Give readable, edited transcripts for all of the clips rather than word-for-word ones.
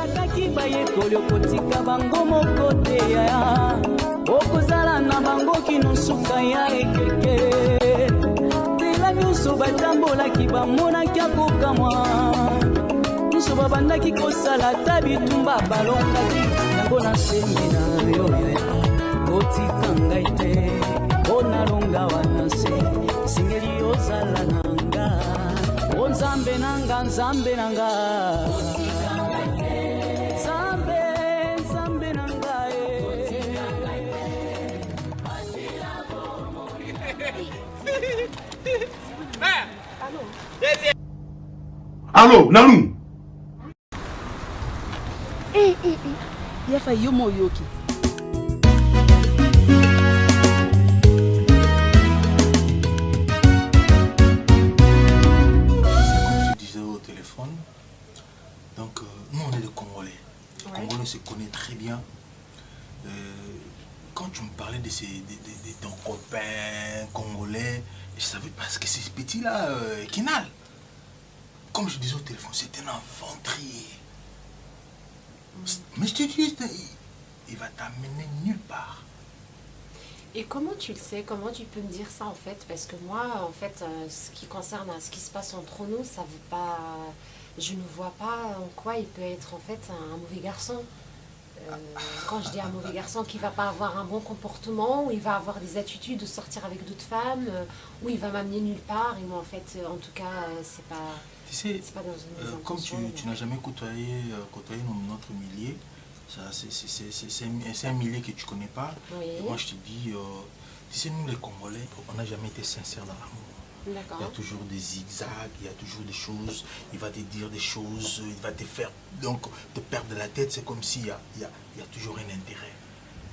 Ozalaki bayekoli okotika bango moko te yaya okozala na bango kino suka ya ekeke tela nyonso batambolaki bamonaki akokamwa nyonso babandaki kosala ta bitumba balongaki yango na semi na yo otika ngai te onalonga wana se singeli ozala nanga o nzambe nanga nzambe nanga Allô, Nalou. Il a failli yomo yoki. Donc, nous on est des Congolais. Les Congolais se connaissent très bien. Quand tu me parlais de ton copain congolais, je savais pas ce que c'est ce petit-là, Kinal. Comme je disais au téléphone, c'était un ventrier. Mais je te dis, il va t'amener nulle part. Et comment tu le sais? Comment tu peux me dire ça en fait? Parce que moi, en fait, ce qui concerne ce qui se passe entre nous, ça veut pas... Je ne vois pas en quoi il peut être en fait un mauvais garçon. Quand je dis un mauvais garçon, qui va pas avoir un bon comportement, ou il va avoir des attitudes de sortir avec d'autres femmes, ou il va m'amener nulle part. Et moi, en fait, en tout cas, c'est pas... Tu sais, pas dans une comme tu n'as jamais côtoyé notre milieu, c'est un milieu que tu connais pas. Oui. Et moi, je te dis, tu sais, nous les Congolais, on n'a jamais été sincères dans l'amour. Il y a toujours des zigzags, il y a toujours des choses, il va te dire des choses, il va te faire donc te perdre la tête. C'est comme s'il y a toujours un intérêt.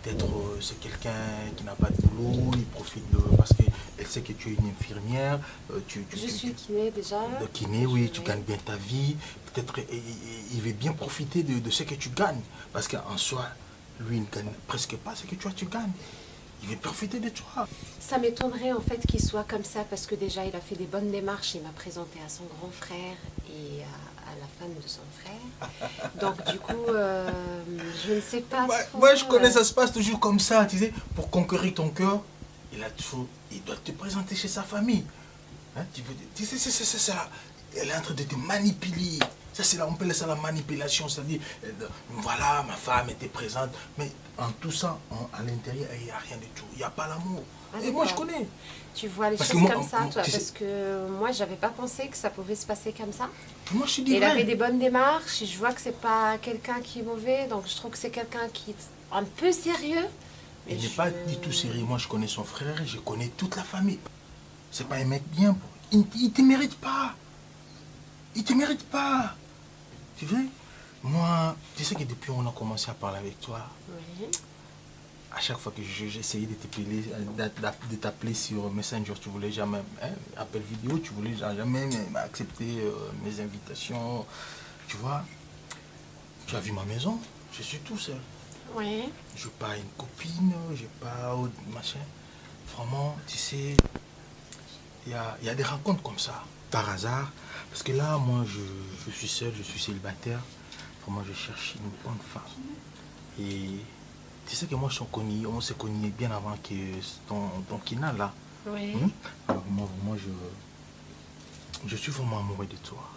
Peut-être c'est quelqu'un qui n'a pas de boulot, il profite parce qu'elle sait que tu es une infirmière. Je suis kiné déjà. De kiné, oui, tu gagnes bien ta vie. Peut-être il veut bien profiter de ce que tu gagnes. Parce qu'en soi, lui, il ne gagne presque pas ce que toi tu gagnes. Il veut profiter de toi. Ça m'étonnerait en fait qu'il soit comme ça parce que déjà il a fait des bonnes démarches. Il m'a présenté à son grand frère et à la femme de son frère. Donc du coup, je ne sais pas. Moi, je connais, ça se passe toujours comme ça. Tu sais, pour conquérir ton cœur, il doit te présenter chez sa famille. Hein, tu sais, c'est ça. Elle est en train de te manipuler. Ça, on peut laisser ça la manipulation, c'est-à-dire, voilà, ma femme était présente, mais en tout ça, à l'intérieur, il n'y a rien du tout. Il n'y a pas l'amour. Et moi, je connais. Tu vois les choses comme ça, toi, parce que moi, j'avais pas pensé que ça pouvait se passer comme ça. Moi, je dis il avait des bonnes démarches, je vois que c'est pas quelqu'un qui est mauvais, donc je trouve que c'est quelqu'un qui est un peu sérieux. Il n'est pas du tout sérieux. Moi, je connais son frère, je connais toute la famille. C'est pas un mec bien. Il ne te mérite pas. Il ne te mérite pas. Tu veux? Moi, tu sais que depuis on a commencé à parler avec toi, à chaque fois que j'essayais de t'appeler sur Messenger, tu voulais jamais, appel vidéo, tu voulais jamais accepter mes invitations. Tu vois, tu as vu ma maison, je suis tout seul. Oui. Je n'ai pas une copine, je n'ai pas machin. Vraiment, tu sais, il y a des rencontres comme ça, par hasard. Parce que là, moi, je suis seul, je suis célibataire. Vraiment, je cherche une bonne femme. Et tu sais que moi, on s'est connus bien avant que ton Kina, là. Oui. Alors, moi, je suis vraiment amoureux de toi.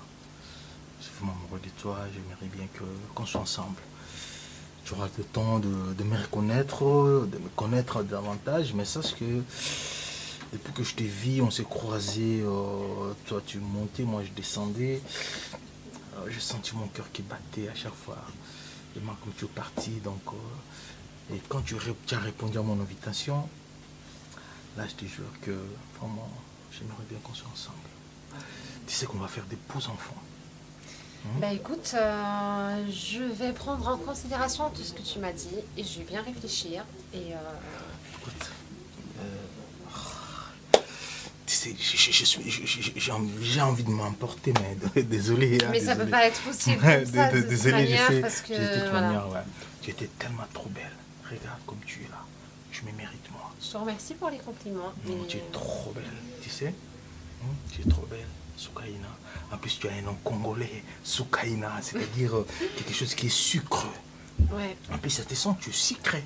Je suis vraiment amoureux de toi. J'aimerais bien qu'on soit ensemble. Tu auras le temps de me reconnaître, de me connaître davantage. Mais sache que depuis que je t'ai vu, on s'est croisés. Toi, tu montais, moi, je descendais. J'ai senti mon cœur qui battait à chaque fois. Et moi, comme tu es parti, donc... et quand tu as répondu à mon invitation, là, je te jure que, vraiment, j'aimerais bien qu'on soit ensemble. Tu sais qu'on va faire des beaux enfants. Bah écoute, je vais prendre en considération tout ce que tu m'as dit et je vais bien réfléchir. Et écoute, tu sais, j'ai envie de m'emporter, mais désolé. Mais ça peut pas être possible comme ça, de toute manière, parce que... De toute manière, ouais. Tu étais tellement trop belle. Regarde comme tu es là. Tu me mérites, moi. Je te remercie pour les compliments. Non, tu es trop belle, tu sais. Tu es trop belle. Soukaina. En plus, tu as un nom congolais, Soukaina, c'est-à-dire quelque chose qui est sucre. Ouais. En plus, ça te sent, tu es sucré.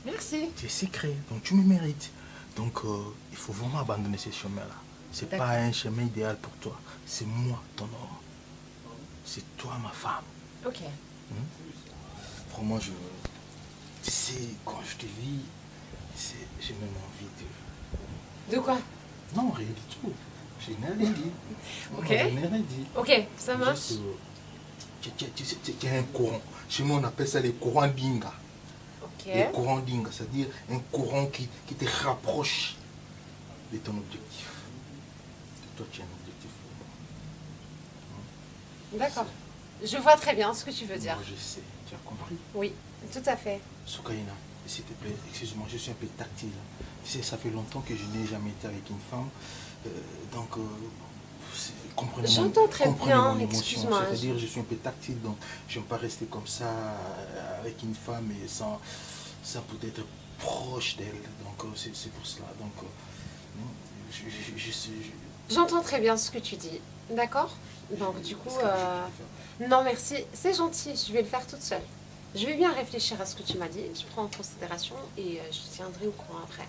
Merci. Tu es sucré, donc tu me mérites. Donc, il faut vraiment abandonner ce chemin-là. C'est pas un chemin idéal pour toi. C'est moi, ton homme. C'est toi, ma femme. Ok. Vraiment, tu sais, quand je te vis, j'ai même envie de... De quoi? Non, rien du tout. Je n'ai rien dit. Ok. Non, je n'ai rien dit. Ok, ça marche. Juste, tu as un courant. Chez nous, on appelle ça les courants d'Inga. Ok. Les courants d'Inga, c'est-à-dire un courant qui te rapproche de ton objectif. Toi, tu as un objectif. D'accord. Je vois très bien ce que tu veux dire. Moi, je sais. Tu as compris? Oui, tout à fait. Soukaina, s'il te plaît, excuse-moi, je suis un peu tactile. Tu sais, ça fait longtemps que je n'ai jamais été avec une femme. Donc, comprenez-moi. J'entends très bien, mon émotion. excuse-moi. C'est-à-dire, je suis un peu tactile, donc je n'aime pas rester comme ça avec une femme et sans peut-être proche d'elle. Donc, c'est pour cela. Donc, J'entends très bien ce que tu dis. D'accord? Donc, du coup, non, merci. C'est gentil, je vais le faire toute seule. Je vais bien réfléchir à ce que tu m'as dit. Je prends en considération et je te tiendrai au courant après.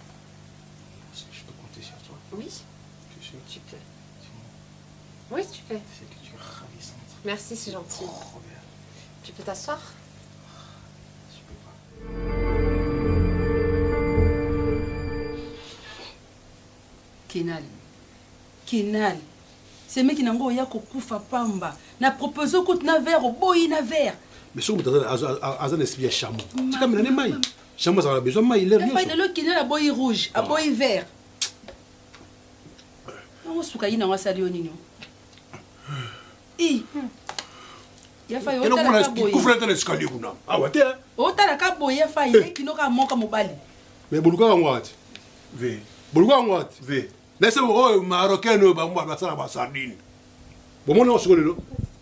Je peux compter sur toi? Oui, Je suis sûr. tu peux. Oui, tu peux. C'est que tu es ravissante. Merci, c'est gentil. Trop bien. Tu peux t'asseoir? Je peux pas. Kinal. C'est mec qui n'a pas kokufa pamba. Na proposé que na verre au boy na verre. Mais si on a un esprit chameau, c'est comme un maïs. Chameau, ça a besoin de maïs. Il faut le kinal à boy rouge, à boy vert. On se soukaï na wasali onino. Il y a failli autant la boy. Couvre dans l'escalier kuna. Ah ouais. Autant la kaboy ya failli qui n'aura manqué mobali. Mais buluka ngwat. Ve. Buluka ngwat. Ve. Laissez moi marocain no ba ngwa basala ba sardine. Bon mon on se connaît.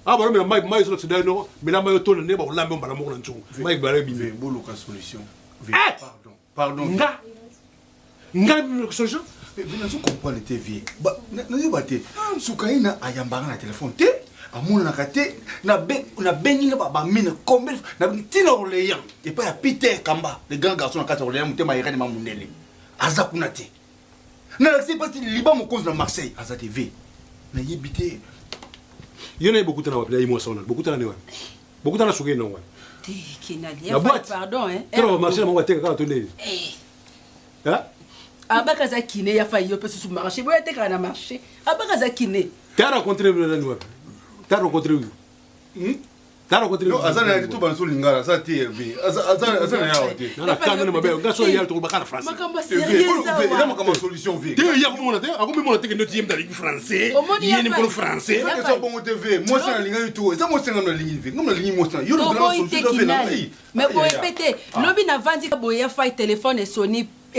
Ah bon mais maïs sur le no, mais la maïs tourne ne ba lambe ba mo ntu. Maïs ba rebi. Ve buluka solution. Ve. Pardon. Nga solution. Mais vous comprenez tes vies. Bah, nous battez. Soukaina a yambara na téléphone té. Amuna na kate na bengi na ba mine combien na tina Orléans et pas Peter Kamba le grand garçon na kate Orléans mutema irani mamunene. Aza kuna té. Na c'est pas liba mo cause na Marseille Aza TV. Na yibité. Il y en a beaucoup de temps à émotionnel, beaucoup de temps à beaucoup de temps à souquer non. La boîte, pardon hein. Tu vas marcher mon voiture quand tu es. Hein? Abakaza kiné ya failli yo peut se marcher. Boya te kana marcher. Abakaza kiné. Tu as rencontré le noir. Tu as rencontré où? Tu as rencontré Non, Aza na tout banso lingara, ça TV. Aza na yaote. Non, la canne ma belle, garçon il y a tout bakala français. Makamba Ve, sérieux là ma comme solution ve. Tu y a comment on a que notre team dans le français. Il y a une français. Ça c'est bon TV. Moi ça na linga tout. Ça moi c'est na lingi ve. Ngom na lingi moi ça. Yo no na boy solution te ve na. kinali. Mais boy pété. Lobi na vandi ka boya faille téléphone et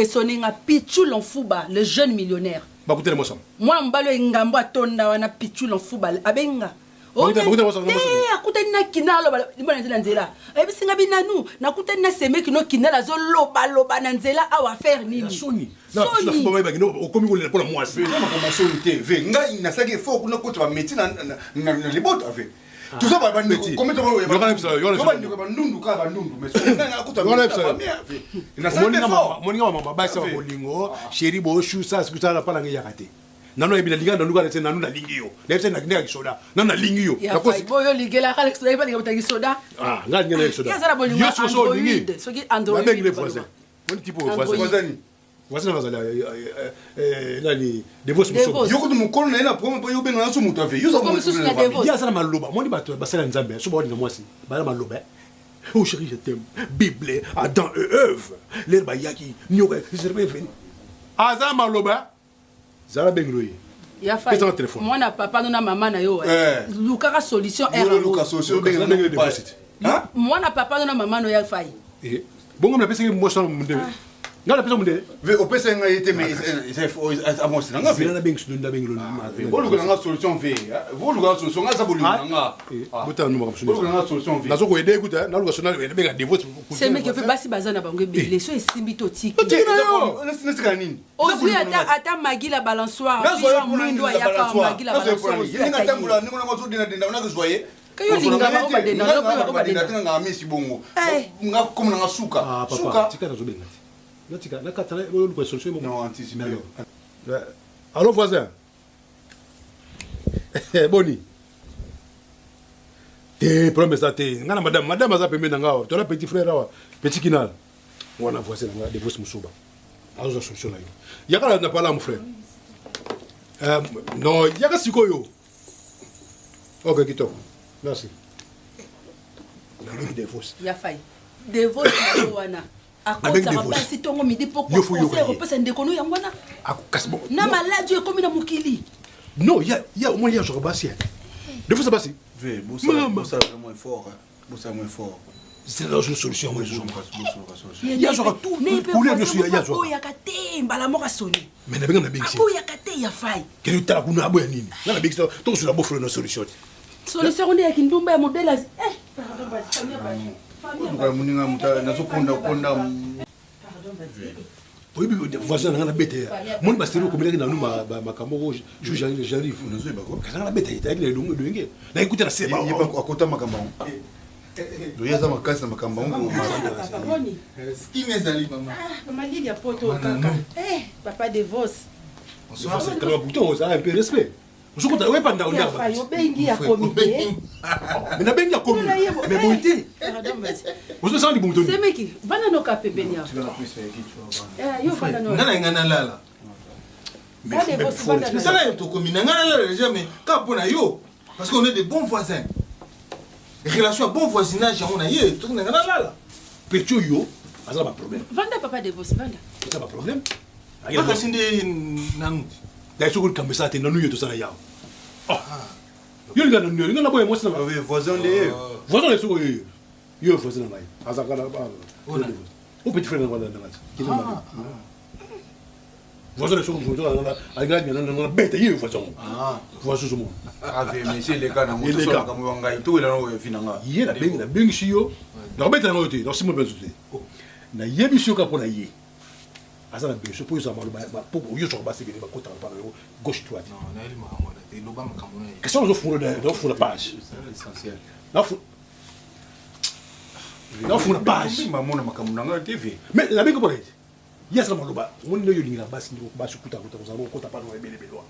Sony nga Pichou Lonfuba, le jeune millionnaire. Bah écoutez moi ça. Moi mbalo ngambo atonda wana Pichou Lonfuba abenga. Akutani na kinalo libona nzela nzela. Ebisinga binanu nakutani na seme kino kinala zo loba na nzela awa faire nini? Sony. Non, je ne sais pas mais au comme on pour moi. Ve na comme solution ve. Nga na saki faut kuna ko ba métier na libot ave. Tout ça va pas nous comment tu vas bandundu ka bandundu mais na ko ta na ça moninga mama basa wa bolingo chéri bo shu sa sikutala pala ngi yakate nano ebila linga nduka na nanu na lingio lefse na kinga kisoda nanu na lingio na ko boyo ligela kala kisoda ba linga kisoda nga linga na kisoda ya sala bolingo Android soki Android avec les voisins mon type voisin voisin bazala nani devos muso yoko mu kono na ina promo po yobe na so muto ave yuso comme sous la devos ya sala maloba moni bato basala nzambe so boni na mwasi bala maloba. Oh chérie, je t'aime. Bible, Adam et Ève. L'herbe yaki, nyoka, je serais venu. Aza maloba. Zara bengroye. Ya fa. Moi na papa na maman na yo. Lukaka solution erreur. Luka solution bengroye Hein? Moi na papa na maman no ya fa. Bongo na pesa moi ça mon ngala pesa munde opesa nga ete mais amosi nanga vina na bengi sudunda bengi lo voluka nanga solution ve voluka solution nga sabuli nanga buta numa kapsuni voluka nanga solution ve nazo ko ede kuta na luka sona benga divorce semeke mpe basi baza na bango ebele so esimbi totiki nesika nini ozwi ata magila balansoire mwindo ayaka magila balansoirengatambola ndenge nanga ozodendadenda onakozwaye kayolinga bango badenda nga misi bongo nga komo nanga suka tika nazobenga ti nakatala luka solution non anticipe allo voisin boni te problème ça te ngana madame aza pembe na ngawa tola petit frère awa petit kinala wana voisin nga divorce musuba azo solution na yo yakala na parler mon frère non yaka sikoyo ok kitoko merci na divorce ya fai divorce wana akotaka basi tongo midi po conseil repesa ndeko no yango wana na maladi ekomi na mokili non ya au moins ya genre basi divorce basi ve bossa vraiment fort bossa moins fort c'est la solution moi je il y a genre tout pour les monsieur ya genre ya kate mbala moko soni mais na benga na bengi ya kate ya fai kele tala kuna abo ya nini na bengi to sur la bofre na solution on est avec ndumba ya modèle muninga muta nazoponda oui voisin na bête mon bastero comme il na numa makambo rouge j'arrive nazo bako kaza na bête ita ile lungu lunge na ikuta na seba il pas akota makambo doya za makasi na makambo ski nezali mama Lilia poto kaka papa divorce on se fait quand bouton ça un peu respect je compte ouais pendant on ya fayo bengi ya comité mais na bengi ya comité mais bonité on se sent du bouton c'est meki bana no ka pembenia yo bana no ngana lala mais ça là to komina ngana lala jamais ka pona yo parce qu'on est des bons voisins relation bon voisinage on a yé to ngana lala petio yo ça pas problème vanda papa divorce vanda ça pas problème aka sinde nanuti da sokol kambe sa te nanu yeto sana yawo yo linga nanu linga na boye mosi na voisin de voisin le soko yo voisin na mai azaka na ba o petit frère na wala na ngati kizo mali voisin le soko voisin na aga na bête yo voisin voisin so mo ave monsieur le kana moto so ka mo ngai to ila no finanga ye na bengi si yo na bête na ngote na simo bezuté na yebi si yo ka pona ye azala bien sûr pour ça pour yo so basi bele ba kota pa gauche droite non na eli makambo te loba makambo na question zo furo la page c'est essentiel na furo page mamona makambo nanga TV mais la bengo porete yasa maloba on no yo linga basi ndiko basi kuta za kota pa no bele bele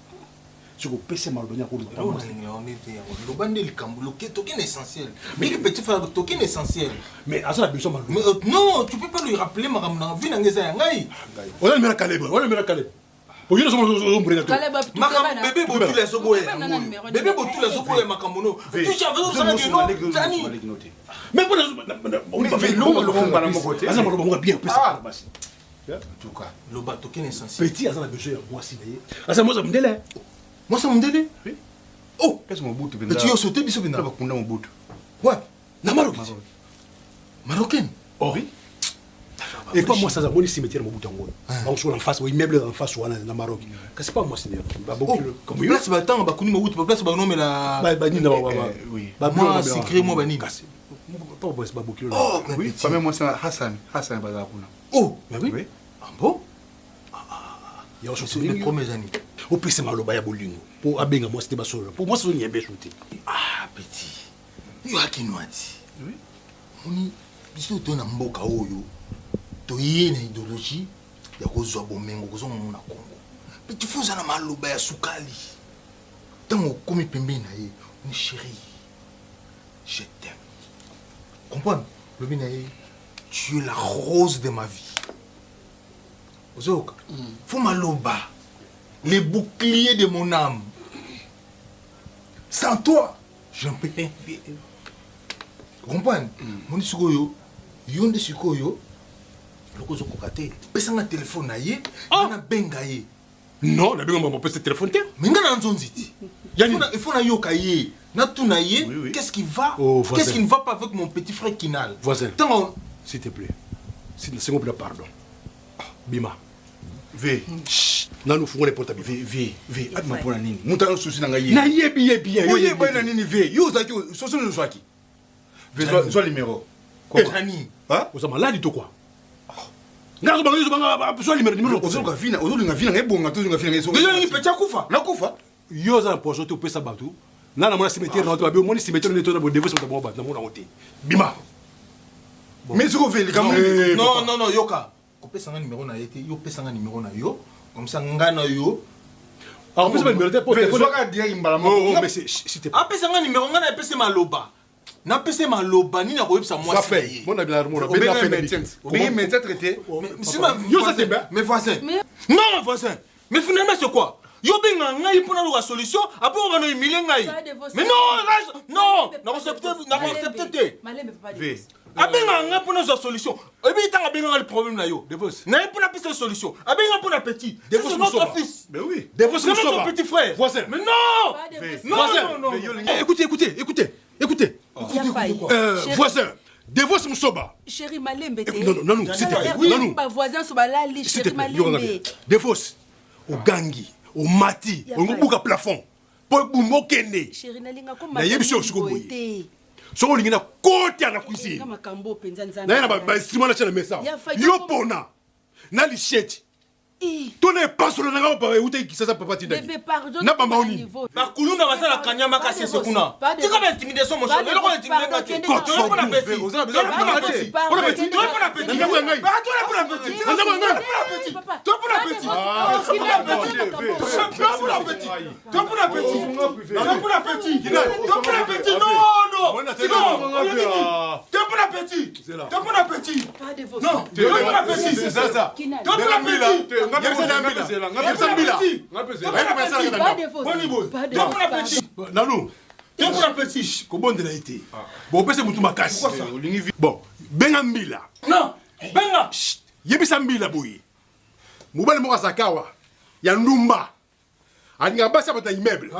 siko pese maloba nya ko on est loba ndeli kambo loketo kin essentiel mais le petit frère to kin essentiel mais azala bien sûr maloba non tu peux pas lui rappeler makambo na vie na ngeza ya ngai on a le caleb pour yo so mo mbrenga to makambo bébé botula so boye bébé botula so boye makambo no tu savais ça que tani mais pour on va faire le fond par mon côté azala maloba mo bien pese basi en tout cas loba to kin essentiel petit azala bien sûr moi si naye azala mo za mndele moi ça m'délé oh qu'est-ce mon bout mais tu as sauté biso bina ba kunda mon bout ouais na Maroc marocaine oh oui et pas moi ça za moni cimetière mo buta ngona donc sur en face oui immeuble en face wana na Maroc c'est pas moi c'est ba beaucoup comme place ba tanga ba kuni mo buta place ba no mela ba ni na oui ba moi secret moi ba ni pas bon c'est pas beaucoup oh oui pas même moi c'est Hassan ba za kuna oh mais oui ah bon il y a c'est les premières années au plus c'est maloba ya bolingo pour abenga moi c'était ba solo pour moi c'est une yembe shooté ah petit yo akinwati oui moni biso to na mboka oyo to yena idéologie ya kozwa bomengo kozo mona Kongo petit fuza na maloba ya sukali tango komi pembeni na ye mon chéri je t'aime comprends le bien tu es la rose de ma vie ozoka faut maloba les boucliers de mon âme. Sans toi, j'en peux rien faire. Vous comprenez? Mon sukoyo, yonde sukoyo, loko zokokate, pesa nga téléphone na ye, na benga ye. Non, la benga m'a pesa téléphone te. Mais nga na nzonziti. Il faut na yoka ye, na tuna ye, qu'est-ce qui va? Qu'est-ce qui ne va pas avec mon petit frère Kinal? Voisin. S'il te plaît. S'il vous plaît, pardon. Bima. V. Nanu fungole porta bi. V. Atma pona nini. Mutana susi na ngaye. Na yebi. Oye ba na nini V. Yo zaki soso no swaki. V zo numéro. Rani. Hein? Vous êtes malade ou quoi? Ngazo bango zo banga besoin numéro. Ozo ka vina ngebonga to nga vina ngeso. Déjà ni petit kufa. Na kufa. Yo za pozo to pesa batu. Na mona cimetière na to ba moni cimetière ne to na bo devo so ba na mona hote. Bima. Mais zo veli kam. Non, yoka. Ko pesa nga numéro na yete, yo pesa nga numéro na yo. Comme ça ngana yo. Ah, pesa numéro te pour téléphone. Zo ka dia imbala mo. Oh, mais c'est c'était Ah, pesa nga numéro nga na pesa maloba. Na pesa maloba ni na ko yebisa moi fait. Mon abi la remora. Ben fait médecin. Ben médecin traité. Yo ça c'est bien. Mais voisin. Non, voisin. Mais finalement c'est quoi? Yo benga ngai pour la solution, après on va nous humilier ngai. Mais non, na accepter. Abenga ngai pour la solution. Et bien tant abenga le problème na yo. Na pour la piste solution. Abenga pour la petit. C'est notre fils. Mais oui. C'est notre petit frère. Voisin. Mais non. Écoutez. Voisin. Dévoce Moussoba. Chéri Malembe. Non, c'était pas voisin soba là, chéri Malembe. Dévoce. Au gangi, au mati, au ngubuka plafond. Pour bumokene. Chéri nalinga ko na yebisho sikoboye. Soko lingina kote na kuisi. Kama kambo penza nzana. Na yana ba instrument na chana mesa. Yo pona. Na lichette. Tone pasolo na ngao pa ute kisasa papa tinda. Bébé pardon. Na bamba oni. Ba kuluna basala kanyama ka sese kuna. Tika ba intimidation mon cher. Lelo ko intimider ka ke. Ko to na petit. On a besoin de petit. Pour la petit. Pour la petit. Ndango ngai. Ba to pour la petit. Ndango ngai. Pour la petit. To pour la petit. Ah, pour la petit. Pour la petit. To pour la petit. To pour la petit. To pour la petit. Non. To pour la petit. To pour la petit. Non. To pour la petit. C'est ça. To pour la petit. Nanou, tu pour la petite. Comment de la été? Bon, on peut se mouton ma casse. Bon, Bengambila. Non, Benga. Yebisa mbila boy. Mubale moka sakawa. Ya ndumba. Alinga basa bata immeuble.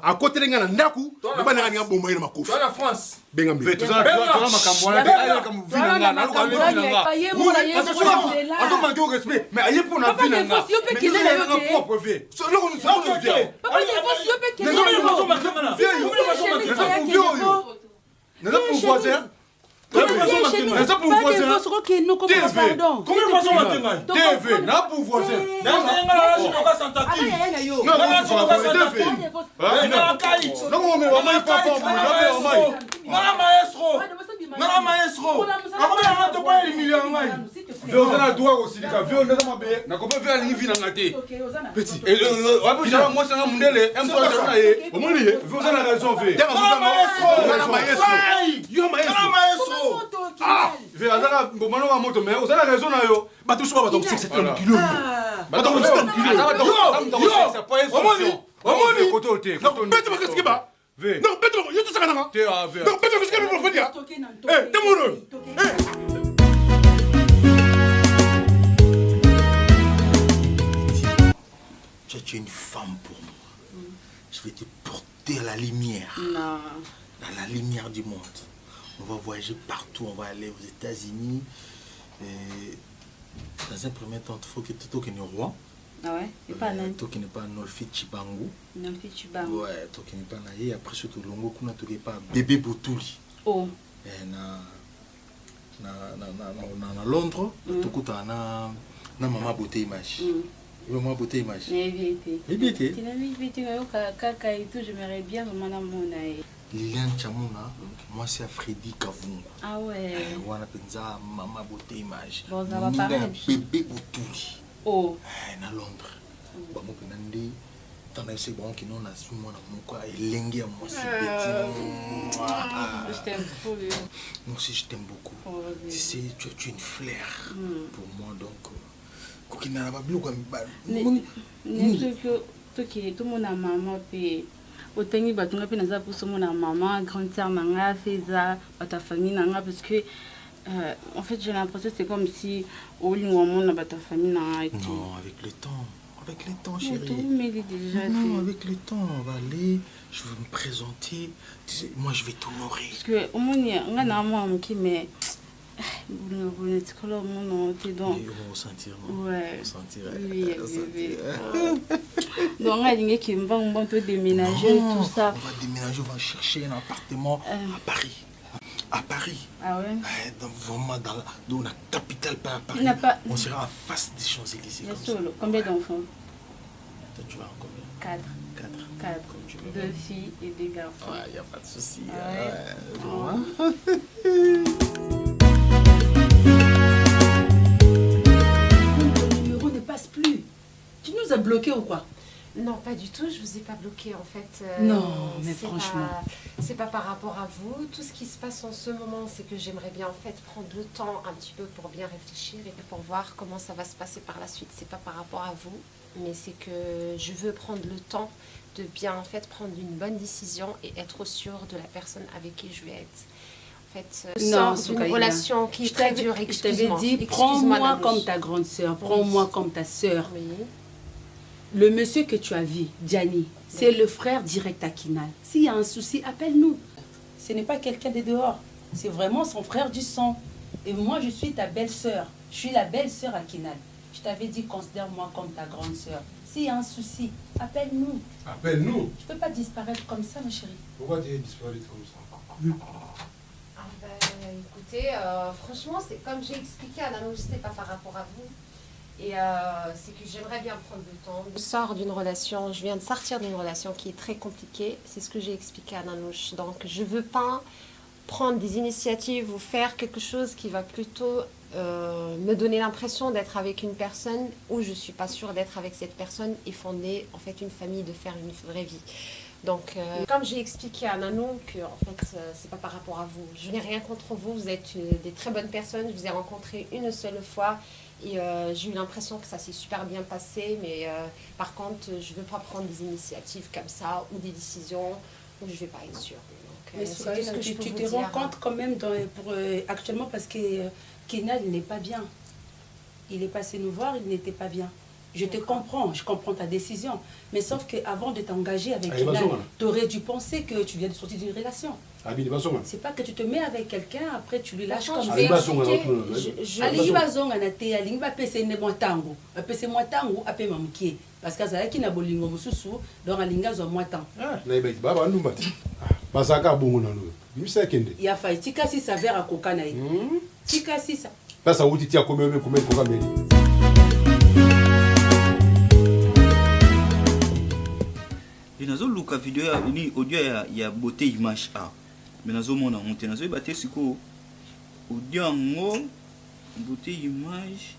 À côté de ngana ndaku, mubale ngana bomba ina makofi. Dans la France. Bengambila. Tu as makambo na comme vinanga, na ko vinanga. Azo manque au respect, mais aye pour na vinanga. Mais tu as un propre vie. So lo nous sommes bien. Papa ne faut si peut Nous avons pour voisin. Combien de façons maintenant? TV, n'a pour voisin. Moto mais vous avez raison yo. Bato soba bato c'est un kilo. Bato c'est un kilo. C'est pas une solution. Omoni côté côté. Non, bête ma qu'est-ce ba? Non, bête yo tout ça kana. Non, bête qu'est-ce que vous faites? Eh, Temoro. Tu es une femme pour moi. Je vais te porter à la lumière. Non. Dans la lumière du monde. On va voyager partout, on va aller aux États-Unis. Dans un premier temps, il faut que tu sois roi. Ah ouais? Et pas nan. Toi qui n'es pas Nolfi Chibangu. Nolfi Chibangu. Ouais, toi qui n'es pas naïe. Après, surtout, Longo, tu n'es pas bébé Boutuli. Oh. Na Londres, tu as maman beauté image. Maman beauté image. Mais vite. Tu n'as vite, kaka et tout, j'aimerais bien maman mon aïe. Liliane Chamuna, moi c'est Freddy Kavunga. Ah ouais. Wana penza maman beauté image. Bon, ça va parler. Bébé Boutuli. Oh. Na Londres. Ba mo penandi tana c'est bon qui non na sumo na moko elenge ya moi c'est bête. Je t'aime trop. Moi aussi je t'aime beaucoup. Oh, tu sais tu es une fleur pour moi donc kokina ba bilo kwa tout mon maman pe otengi batunga pe naza pour mon maman grande sœur nanga feza ta famille nanga parce que en fait j'ai l'impression c'est comme si au lieu où on a ta famille nanga été non avec le temps chérie mais déjà non avec le temps on va aller je vais me présenter tu sais, moi je vais t'honorer parce que au moins on a moi qui mais Vous êtes color mon t'es donc. Et on va sentir. Ouais. On sentir. Oui, bébé. Donc on a dit qu'on va peut déménager tout ça. On va déménager, on va chercher un appartement à Paris. À Paris. Ah ouais. Vraiment dans la capitale, pas à Paris. On sera en face des Champs-Élysées. Combien d'enfants? Toi, tu vas en combien? 4. 4. 2 filles et 2 garçons. Ouais, il n'y a pas de souci. Ton numéro ne passe plus. Tu nous as bloqués ou quoi? Non, pas du tout, je vous ai pas bloqué en fait. Non, mais franchement. C'est pas par rapport à vous. Tout ce qui se passe en ce moment, c'est que j'aimerais bien en fait prendre le temps un petit peu pour bien réfléchir et pour voir comment ça va se passer par la suite. C'est pas par rapport à vous, mais c'est que je veux prendre le temps de bien en fait prendre une bonne décision et être sûre de la personne avec qui je vais être. En fait, Non, une relation qui est très dure. Je t'avais dit, prends-moi comme ta grande sœur, prends-moi comme ta sœur. Oui. Le monsieur que tu as vu, Gianni, c'est le frère direct à Kinal. S'il y a un souci, appelle-nous. Ce n'est pas quelqu'un de dehors. C'est vraiment son frère du sang. Et moi, je suis ta belle-sœur. Je suis la belle-sœur à Kinal. Je t'avais dit, considère-moi comme ta grande sœur. S'il y a un souci, appelle-nous. Appelle-nous. Je ne peux pas disparaître comme ça, ma chérie. Pourquoi tu es disparu comme ça? Écoutez, franchement, c'est comme j'ai expliqué à Nanou, ce n'est pas par rapport à vous. Et c'est que j'aimerais bien prendre le temps. Je sors d'une relation, je viens de sortir d'une relation qui est très compliquée. C'est ce que j'ai expliqué à Nanouche. Donc, je ne veux pas prendre des initiatives ou faire quelque chose qui va plutôt me donner l'impression d'être avec une personne où je ne suis pas sûre d'être avec cette personne et fonder en fait une famille, de faire une vraie vie. Donc, comme j'ai expliqué à Nanou que en fait, c'est pas par rapport à vous. Je n'ai rien contre vous. Vous êtes des très bonnes personnes. Je vous ai rencontré une seule fois. Et j'ai eu l'impression que ça s'est super bien passé, mais par contre, je ne veux pas prendre des initiatives comme ça ou des décisions où je ne vais pas être sûre. Donc, Mais Soukaina, tu te rends compte quand même actuellement parce que Kinal n'est pas bien. Il est passé nous voir, il n'était pas bien. Je te comprends, je comprends ta décision. Mais sauf qu'avant de t'engager avec Kinal, tu aurais dû penser que tu viens de sortir d'une relation. C'est pas que tu te mets avec quelqu'un, après tu lui lâches comme ça. Parce que ça qui n'a bolingo mususu, donc alinga zo moitan. Il y a failli tika si ça verra coca naï. Tika si ça. Ça où tu tiens combien de coca mais. Et nazo luka vidéo ni audio ya beauté image a. Mais nazo mona monte nazo baté siko audio ngo beauté image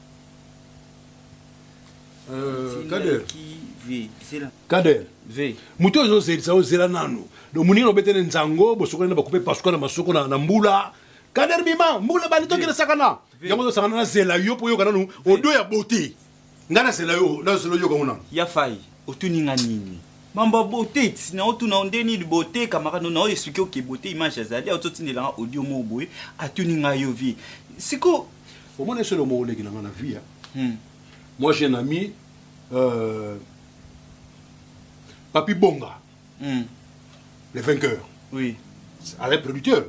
Kader qui v c'est là Kader v muto zo zela nanu do munino betene nzango bosokona ba couper parce que na masoko na mbula Kader bima mbula bali tokela sakana yango sakana na zela yo po yo kana no audio ya beauté ngana zela yo na zela yo kana ya fai otuninga nini Mamba beauté, na otuna ondeni de beauté camarade na expliquer que beauté image azali ototini la audio mo boy atuninga yo vie. Siko au moins c'est le mot légui na na vie. Moi j'ai un ami Papi Bonga. Le vainqueur. Oui. Avec producteur.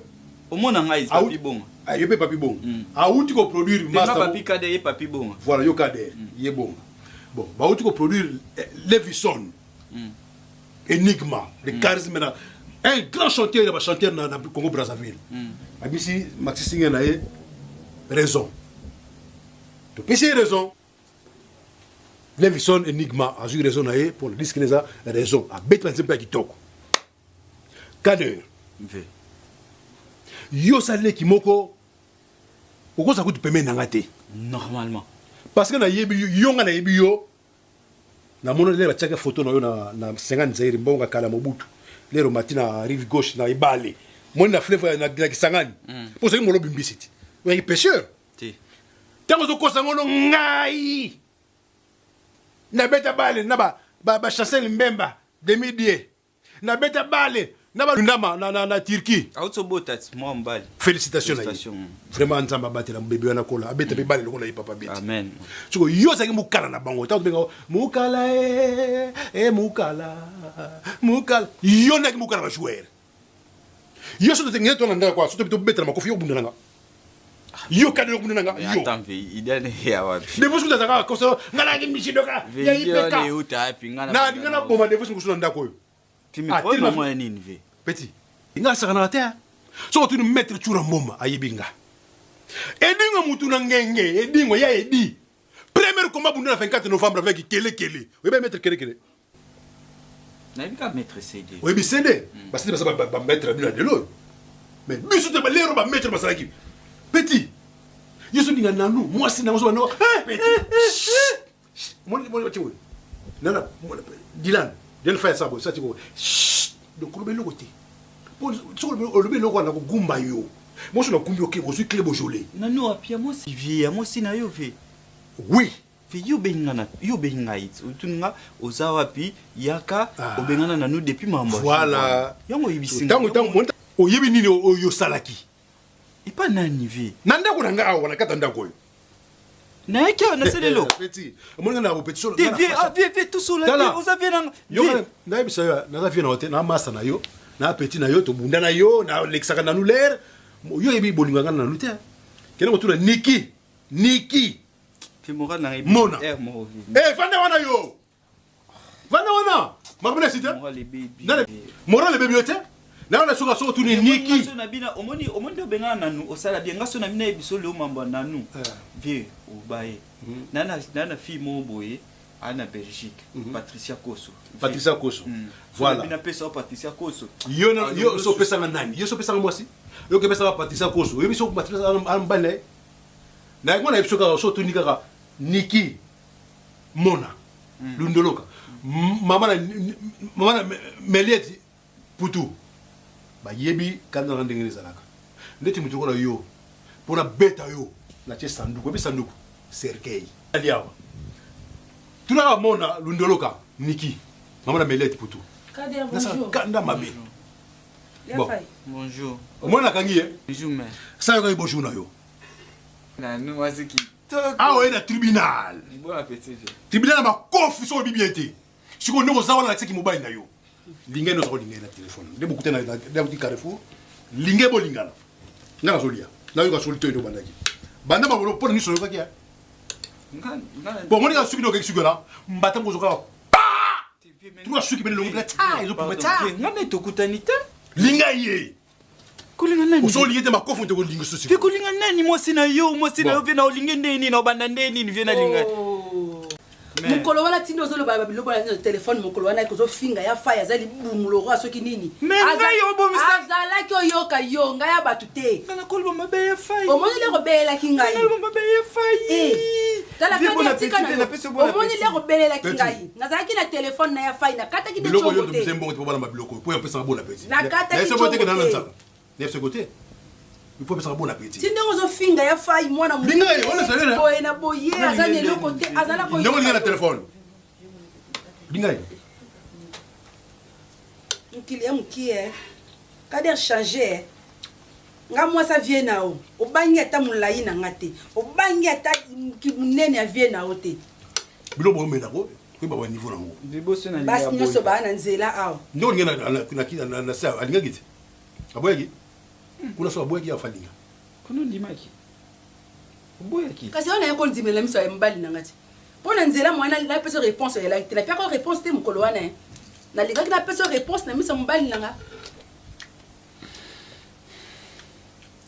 Au moins na ngai Papi Bonga. Ah yé Papi Bonga. Ah où tu ko produire master Papi Kader et Papi Bonga. Voilà yo Kader, yé Bonga. Bon, bah où tu ko produire Levison. Enigma, le charisme, un grand chanteur, il va chanter dans le Congo Brazzaville. Ici, Maxi Singer a raison. Tu peux essayer raison. Levison Enigma a eu raison pour le disque qu'il a raison. A bête un peu qui toque. Kader. Yo salé qui moko. Pourquoi ça coûte paiement n'angate? Normalement. Parce que na yebi yo nga na yebi yo. Na mono le bataka photo na yo na 50 zaire mbonga kala mobutu lero matina rive gauche na ibale mon na fleuve na kisangani pour ça mo lo bimbisiti oui pêcheur ti tango zo kosa ngono ngai na beta bale na ba chancel mbemba demidie na beta bale na ba ndama na Turquie auto botat mo mbali félicitations vraiment nzamba batela mbebe wana kola abeta be bale lokola papa beti amen so yo saki mukala na bango tanto benga mukala mukala yo na ki mukala ba jouer yo so te ngeta na ndaka kwa so te beto betela makofi yo bundanga Yo kadelo kuna nga. Yo. Attends, il est à wa. De vous kuta zaka koso ngala ngimishi doka. Ya ipeka. Yo uta pinga Na ngana bomba de vous kusuna ndako yo. Timi ko mo nini ve. Petit. Inga saka na te. So tu mettre chura mboma ayibinga. Edinga mutu na ngenge, edingo ya edi. Premier combat bundu na 24 novembre avec Kele. Oui ben mettre Kele. Na bika mettre CD. Oui bi CD. Parce que ça va mettre bien de l'eau. Mais biso te ba lero ba mettre basala ki. Petit. Yesu dinga nanu, moi si na mo no. Petit. Mon ti wo. Nana, Dylan, del faire ça bo, ça ti wo. Donc le belo côté. Pour le belo ko na ko gumba yo. Moi je na gumbi OK, je suis clé bojolé. Nanu apia mo si vie, mo si na yo ve. Oui. Fe yo bengana it. Utunga ozawapi yaka obengana nanu depuis mambo. Voilà. Yango yibisinga. Tango monta oyebi nini oyo salaki. Et pas nani ve. Nanda ko nanga awa na kata ndako yo. Na yake na selelo. Petit. Mon na bo petit solo. Vie tout solo là. Vous avez nang. Yo na bisa na vie na hotel na masa na yo. Na petit na yo to bunda na yo na lexaka na nuler. Yo yebi bolinga ngana na lute. Kena ko tuna Niki. Mona. Vanda wana yo. Vanda wana. Makubele sita. Mora le baby yote. Na wana soka soka tuni Niki. Ngaso na bina omoni obengana nanu osala bien ngaso na bina ebiso le mambo nanu. Vie obaye. Nana fille mo boye ana Belgique. Patricia Koso. Voilà. Bina pesa Patricia Koso. Yo so pesa nani? Yo so pesa mwasi. Yo ke pesa Patricia Koso. Yo biso Patricia ambale. Na ngona ebiso ka so tuni kaka Niki Mona Lundoloka mama Melieti Putu ba yebi kanda na ndengene zalaka ndeti mutu kola yo pona beta yo na che sanduku bi sanduku serkei aliawa tuna Mona Lundoloka Niki mama Melieti Putu kanda mabe bonjour Mona kangi bonjour mais ça yo bonjour na yo na nous wasiki. Ah ouais, le tribunal. Bon appétit. Tribunal ma kofi so bibiente. Siko ndoko zawa na tseki mobile na yo. Linge no zo linge na téléphone. De beaucoup na de Carrefour. Linge bo lingala. Ngala zo lia. Na yo ka solito ndo bandaki. Banda ba bolo pona ni so yo kakia. Bon, on est suki no ke suki la. Mbata ngo zo ka. Tu vas suki bele longo la ta, zo pour meta. Ngane to kutanita. Linga ye. Kulinga nani? Uzolinge te makofu nte kolinga sosi. Fe kulinga nani mwasi na yo vena olinge ndeni na obanda ndeni ni vena linga. Mukolo wana tino zolo ba biloko na telefone mukolo wana ko zo finga ya fire zali bumulo kwa soki nini. Menga yo bomisa. Azala ki oyoka yo nga ya batute. Kana kolba mabe ya fire. Omoni le ko bela kingai. Kana mabe ya fire. Tala kati tika na. Omoni le ko bela kingai. Ngazala ki na telefone na ya fire na kata ki de chokote. Biloko yo to msembo to bala mabiloko. Po ya pesa bona pesi. Na kata ki chokote. Nef ce côté. Il faut faire un bon appétit. Si nous avons finga ya faille moi na mu. Linga on est là. Boy na boye azane le côté azala ko. Ndongo linga na téléphone. Linga. Mkie. Kader changer. Nga moi ça vient na o. Obangi ata mulai na ngate. Obangi ata kimunene vient na ote. Bilo bo mena ko. Ko ba wa niveau na ngo. Biboso na linga. Bas nyoso ba na nzela awo. Ndongo linga na sa alinga gite. Aboyaki. Kuna so aboyaki ya falinga. Kuna ndimaki. Aboyaki. Kasi on a ko ndimela miso ya mbali na ngati. Pona nzela mwana la pesa réponse ya la tela pia ko réponse te mukolo wana. Na liga ki na pesa réponse na miso mbali na nga.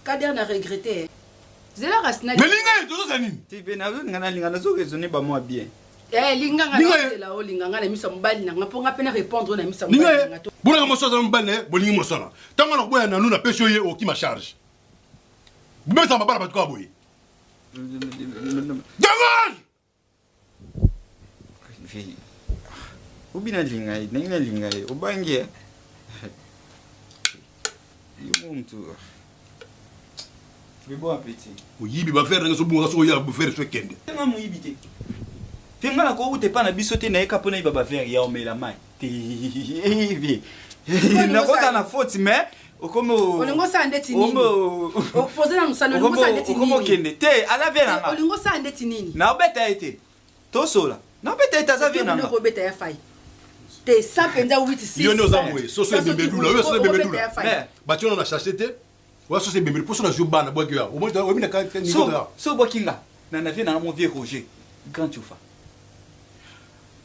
Kader na regretter. Zela rasna. Mais linga to zo nini? Ti bena zo ngana linga na zo raisonner ba moi bien. Linga ngana la o linga ngana miso mbali na nga ponga pena répondre na miso mbali na nga. Buna mo soza mbane bolingi mo sona. Tanga na boya na nuna pesio ye o ki ma charge. Bumesa mabala batu ka boye. Dégage! Fille. Ubina linga, nina linga, obangi. Yo mtu. Bon appétit. Oyibi ba faire so bunga so ya bu faire so kende. Tanga mo yibite. Tenga na ko ute pa na biso te na eka pona ibaba faire ya omela mai. TV. Na kosa na faute mais okomo olingo sa ndeti nini? Opposé na musano olingo sa ndeti nini? Okomo kende te ala vena nga. Olingo sa ndeti nini? Na obeta ete. To sola. Na obeta ete za vena nga. Na obeta ya fai. Te sa penza 86. Yo no za moye, so so bebedula, yo so bebedula. Ba tu na chercher te. Ouais, ça c'est bébé. Pour ça, je joue ban. Bois au moins, on a quand même. So Bokinga, na vie na mon vieux Roger, grand chauffeur.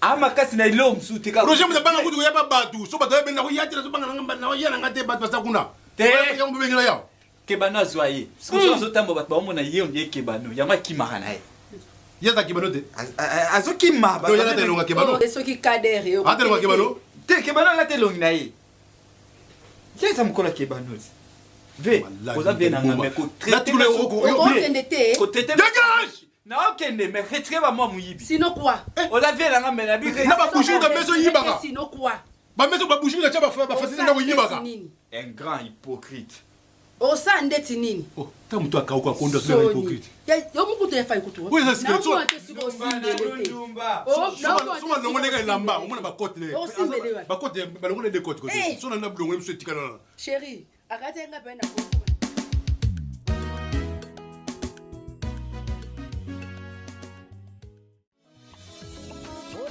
Ah makasi na ilom su te ka. Roger mta banga kudu ya ba batu. So ba to ben na ya tira so banga na ya na ngate batu basa kuna. Te ya mbe ngila ya. Kebano azwaye. So so tambo bat ba mo na ye on ye kebano. Ya ma kimaka na ye. Ya za kebano te. Azo kimma ba. Do ya na te longa kebano. So ki kadere. Ah te longa kebano. Te kebano la te longa na ye. Ya za mkola kebano. Ve, oza ve na ngame ko traiter le ko traiter. Dégage! Na okende me retire ba moi muyibi. Sinon quoi? Oza ve na ngame na bi. Na ba bouger de maison yibaka. Sinon quoi? Ba maison ba bouger na cha ba fatine na yibaka. Un grand hypocrite. Osa ndeti nini? Oh, ta mtu akauka kondo sema hypocrite. Ya yo mkuto yafa ikutu. Oui, c'est ce que tu vois. Suma ndongo neka lamba, omona ba côte le. Osimbelewa. Ba côte ba ndongo de côte côté. Sona na blongo mso tikana. Chérie, akate nga pena.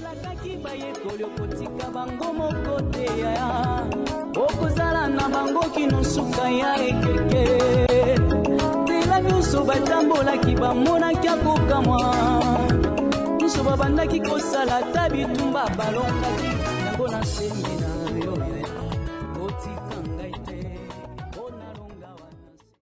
olakaki bayekoli okotika bango moko te ya okozala na bango kino suka ya ekeke tela nyonso batambolaki bamonaki akokamwa nyonso babandaki kosala ta bitumba balongaki yango na semena